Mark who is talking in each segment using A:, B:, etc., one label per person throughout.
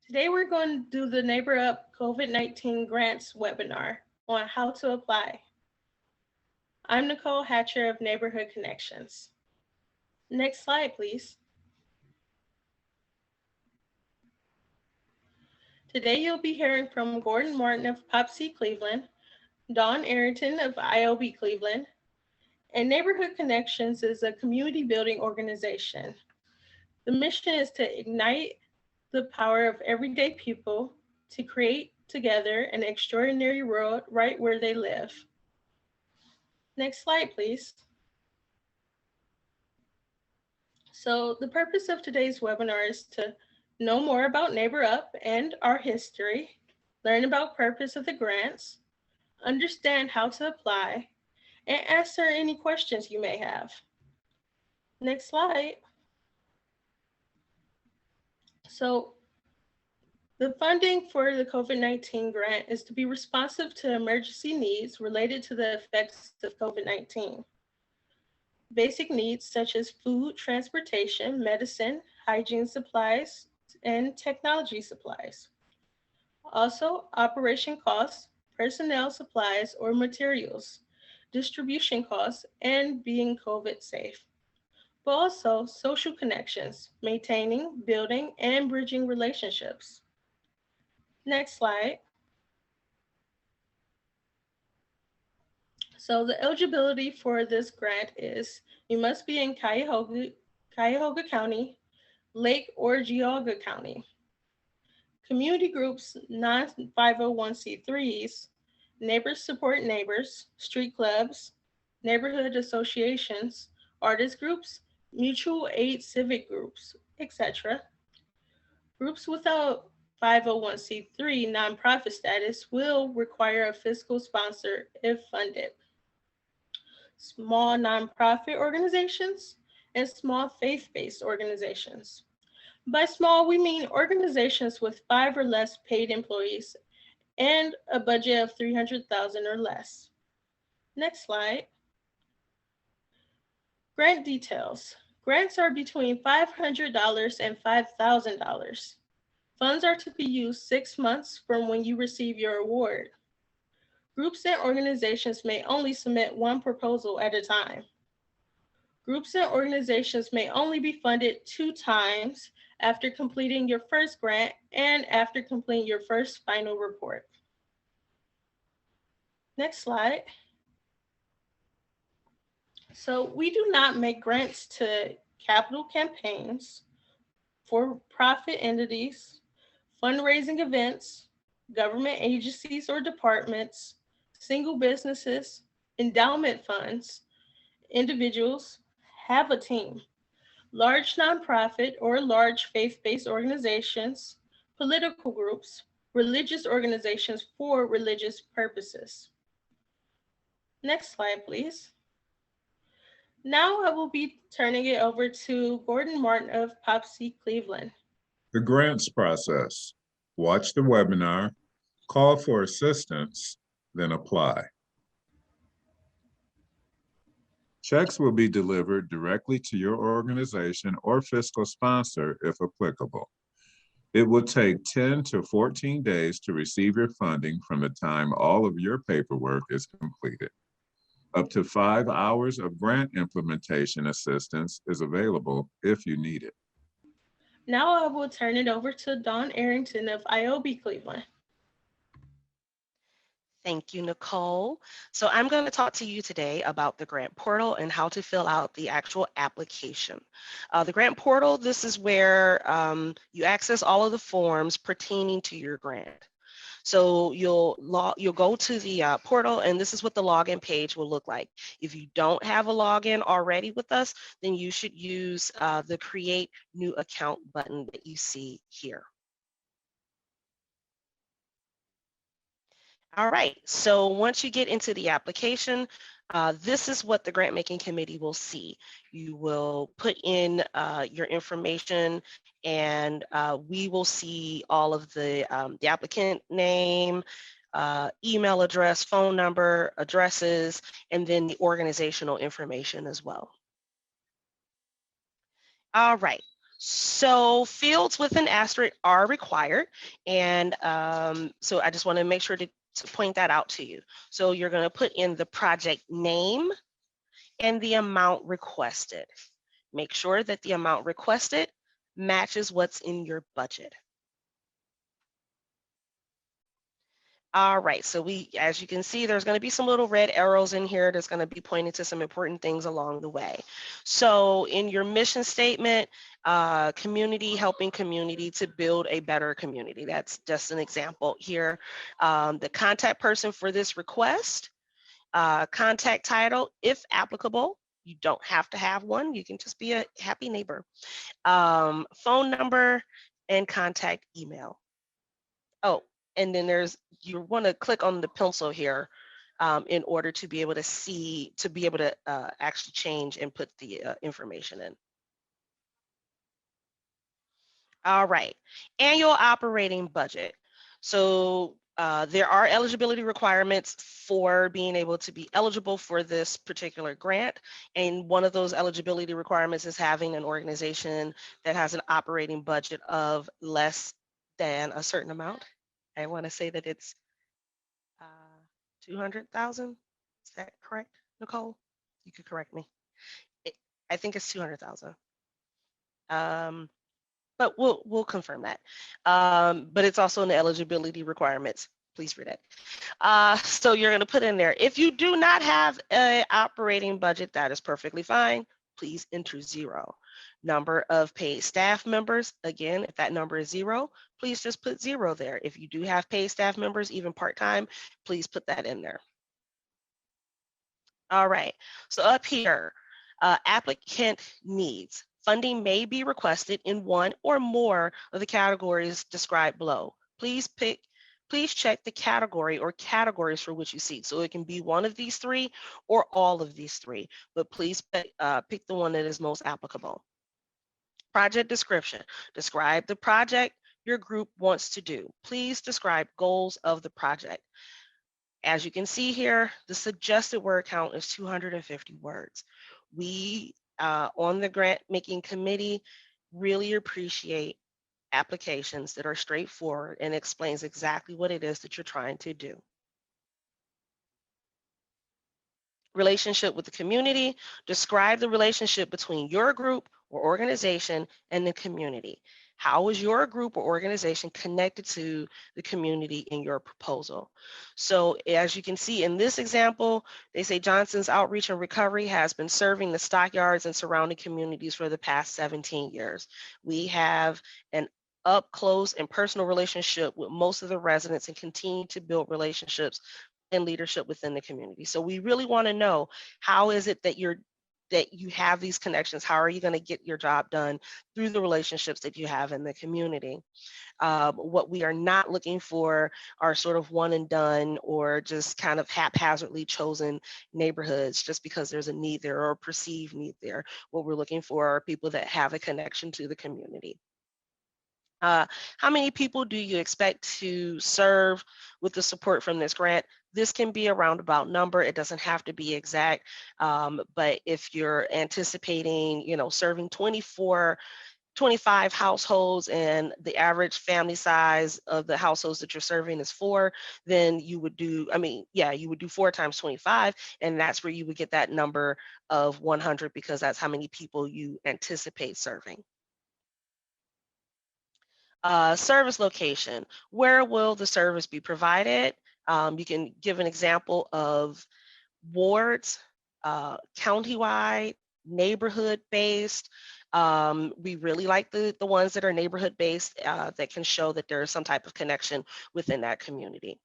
A: Today we're going to do the Neighbor Up COVID-19 Grants webinar on how to apply. I'm Nicole Hatcher of Neighborhood Connections. Next slide, please. Today you'll be hearing from Gordon Martin of PopC Cleveland, Dawn Arrington of IOB Cleveland, and Neighborhood Connections is a community building organization. The mission is to ignite the power of everyday people to create together an extraordinary world right where they live. Next slide, please. So the purpose of today's webinar is to know more about Neighbor Up and our history, learn about purpose of the grants, understand how to apply, and answer any questions you may have. Next slide. So the funding for the COVID-19 grant is to be responsive to emergency needs related to the effects of COVID-19. Basic needs such as food, transportation, medicine, hygiene supplies, and technology supplies. Also, operation costs, personnel supplies or materials, distribution costs, and being COVID safe. But also social connections, maintaining, building, and bridging relationships. Next slide. So the eligibility for this grant is you must be in Cuyahoga County, Lake or Geauga County. Community groups, non-501c3s, neighbors support neighbors, street clubs, neighborhood associations, artist groups, mutual aid civic groups, etc. Groups without 501c3 nonprofit status will require a fiscal sponsor if funded. Small nonprofit organizations and small faith-based organizations. By small, we mean organizations with 5 or less paid employees and a budget of $300,000 or less. Next slide. Grant details. Grants are between $500 and $5,000. Funds are to be used 6 months from when you receive your award. Groups and organizations may only submit one proposal at a time. Groups and organizations may only be funded 2 times after completing your first grant and after completing your first final report. Next slide. So we do not make grants to capital campaigns, for-profit entities, fundraising events, government agencies or departments, single businesses, endowment funds, individuals, have a team, large nonprofit or large faith-based organizations, political groups, religious organizations for religious purposes. Next slide, please. Now I will be turning it over to Gordon Martin of PopC Cleveland.
B: The grants process. Watch the webinar, call for assistance, then apply. Checks will be delivered directly to your organization or fiscal sponsor if applicable. It will take 10 to 14 days to receive your funding from the time all of your paperwork is completed. Up to 5 hours of grant implementation assistance is available if you need it.
A: Now I will turn it over to Dawn Arrington of IOB Cleveland.
C: Thank you, Nicole. So I'm going to talk to you today about the grant portal and how to fill out the actual application. The grant portal, this is where you access all of the forms pertaining to your grant. So you'll go to the portal, and this is what the login page will look like. If you don't have a login already with us, then you should use the Create New Account button that you see here. All right, so once you get into the application, this is what the grant making committee will see. You will put in your information, and we will see all of the applicant name, email address, phone number, addresses, and then the organizational information as well. All right, So fields with an asterisk are required. And so I just want to make sure to point that out to you. So you're going to put in the project name and the amount requested. Make sure that the amount requested matches what's in your budget. All right, so as you can see, there's going to be some little red arrows in here that's going to be pointing to some important things along the way. So in your mission statement, community, helping community to build a better community. That's just an example here. The contact person for this request, contact title, if applicable. You don't have to have one. You can just be a happy neighbor. Phone number and contact email. Oh, and then you want to click on the pencil here in order to be able to actually change and put the information in. All right, annual operating budget. So there are eligibility requirements for being able to be eligible for this particular grant. And one of those eligibility requirements is having an organization that has an operating budget of less than a certain amount. I want to say that it's 200,000. Is that correct, Nicole? You could correct me. I think it's 200,000. But we'll confirm that. But it's also in the eligibility requirements. Please read it. So you're going to put in there, if you do not have an operating budget, that is perfectly fine. Please enter 0. Number of paid staff members, again, if that number is 0, please just put 0 there. If you do have paid staff members, even part-time, please put that in there. All right, so up here, applicant needs. Funding may be requested in one or more of the categories described below. Please check the category or categories for which you seek. So it can be one of these 3 or all of these 3, but please pick the one that is most applicable. Project description. Describe the project your group wants to do. Please describe goals of the project. As you can see here, the suggested word count is 250 words. We, on the grant making committee, really appreciate applications that are straightforward and explains exactly what it is that you're trying to do. Relationship with the community. Describe the relationship between your group or organization and the community. How is your group or organization connected to the community in your proposal? So as you can see in this example, they say Johnson's Outreach and Recovery has been serving the stockyards and surrounding communities for the past 17 years. We have an up close and personal relationship with most of the residents and continue to build relationships and leadership within the community. So we really want to know, how is it that you have these connections? How are you going to get your job done through the relationships that you have in the community? What we are not looking for are sort of one and done or just kind of haphazardly chosen neighborhoods just because there's a need there or a perceived need there. What we're looking for are people that have a connection to the community. How many people do you expect to serve with the support from this grant? This can be a roundabout number. It doesn't have to be exact. But if you're anticipating, serving 25 households and the average family size of the households that you're serving is 4, then you would do 4 times 25, and that's where you would get that number of 100 because that's how many people you anticipate serving. Service location. Where will the service be provided? You can give an example of wards, countywide, neighborhood-based. We really like the ones that are neighborhood-based that can show that there is some type of connection within that community.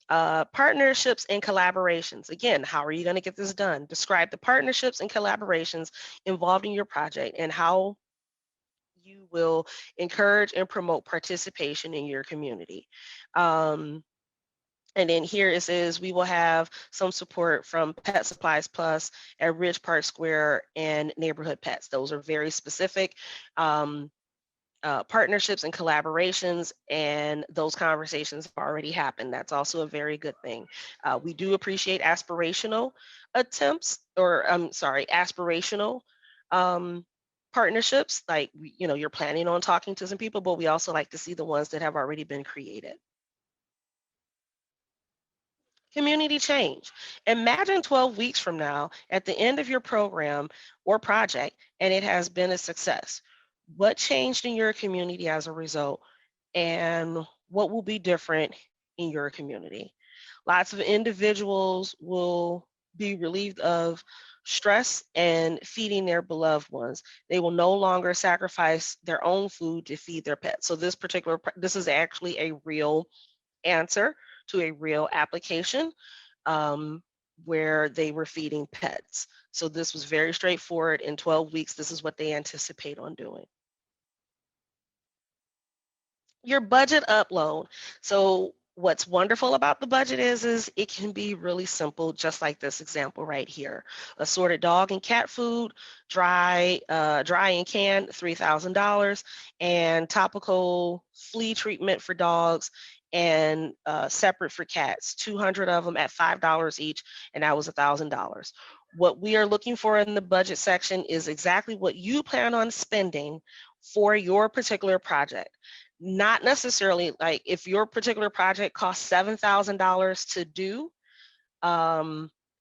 C: Partnerships and collaborations. Again, how are you going to get this done? Describe the partnerships and collaborations involved in your project and how you will encourage and promote participation in your community. And then here it says we will have some support from Pet Supplies Plus at Ridge Park Square and Neighborhood Pets. Those are very specific partnerships and collaborations, and those conversations have already happened. That's also a very good thing. We do appreciate aspirational attempts, or aspirational partnerships, like, you're planning on talking to some people, but we also like to see the ones that have already been created. Community change. Imagine 12 weeks from now at the end of your program or project, and it has been a success. What changed in your community as a result, and what will be different in your community? Lots of individuals will be relieved of stress and feeding their beloved ones. They will no longer sacrifice their own food to feed their pets. So this is actually a real answer to a real application, where they were feeding pets. So this was very straightforward. In 12 weeks, this is what they anticipate on doing. Your budget upload. So what's wonderful about the budget is it can be really simple, just like this example right here. Assorted dog and cat food, dry and canned, $3,000, and topical flea treatment for dogs, and separate for cats, 200 of them at $5 each, and that was $1,000. What we are looking for in the budget section is exactly what you plan on spending for your particular project. Not necessarily, like, if your particular project costs $7,000 to do,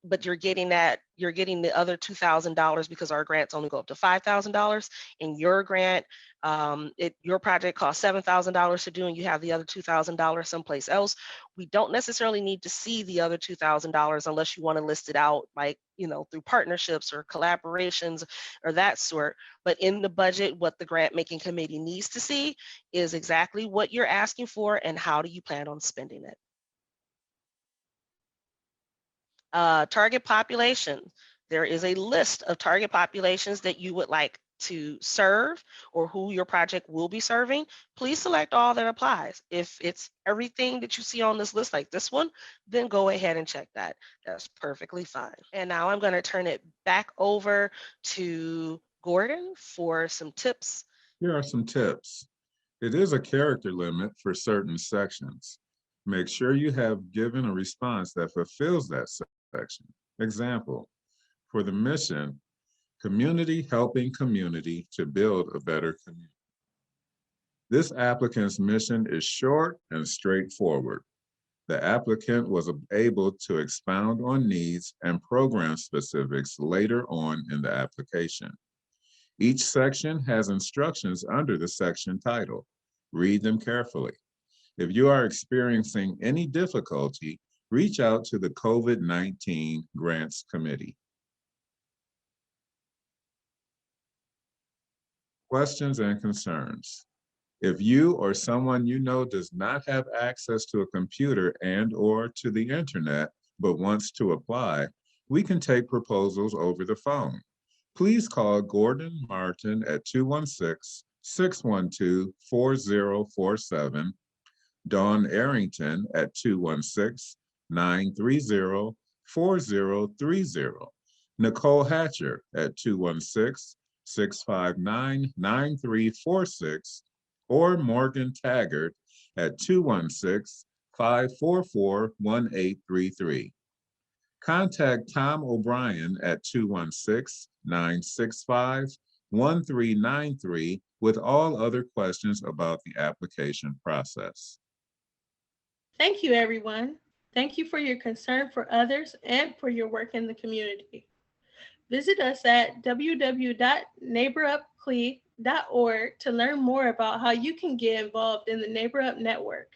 C: but you're getting the other $2,000 because our grants only go up to $5,000. In your grant, your project costs $7,000 to do, and you have the other $2,000 someplace else. We don't necessarily need to see the other $2,000 unless you want to list it out, like, through partnerships or collaborations or that sort. But in the budget, what the grant making committee needs to see is exactly what you're asking for and how do you plan on spending it. Target population. There is a list of target populations that you would like to serve or who your project will be serving. Please select all that applies. If it's everything that you see on this list, like this one, then go ahead and check that. That's perfectly fine. And now I'm going to turn it back over to Gordon for some tips.
B: Here are some tips. It is a character limit for certain sections. Make sure you have given a response that fulfills that section. Example, for the mission, community helping community to build a better community. This applicant's mission is short and straightforward. The applicant was able to expound on needs and program specifics later on in the application. Each section has instructions under the section title. Read them carefully. If you are experiencing any difficulty, reach out to the COVID-19 Grants Committee. Questions and concerns. If you or someone you know does not have access to a computer and/or to the internet, but wants to apply, we can take proposals over the phone. Please call Gordon Martin at 216-612-4047, Dawn Arrington at 216-930-4030, Nicole Hatcher at 216-659-9346, or Morgan Taggart at 216-544-1833. Contact Tom O'Brien at 216-965-1393 with all other questions about the application process.
A: Thank you, everyone. Thank you for your concern for others and for your work in the community. Visit us at www.neighborupcle.org to learn more about how you can get involved in the NeighborUp Network.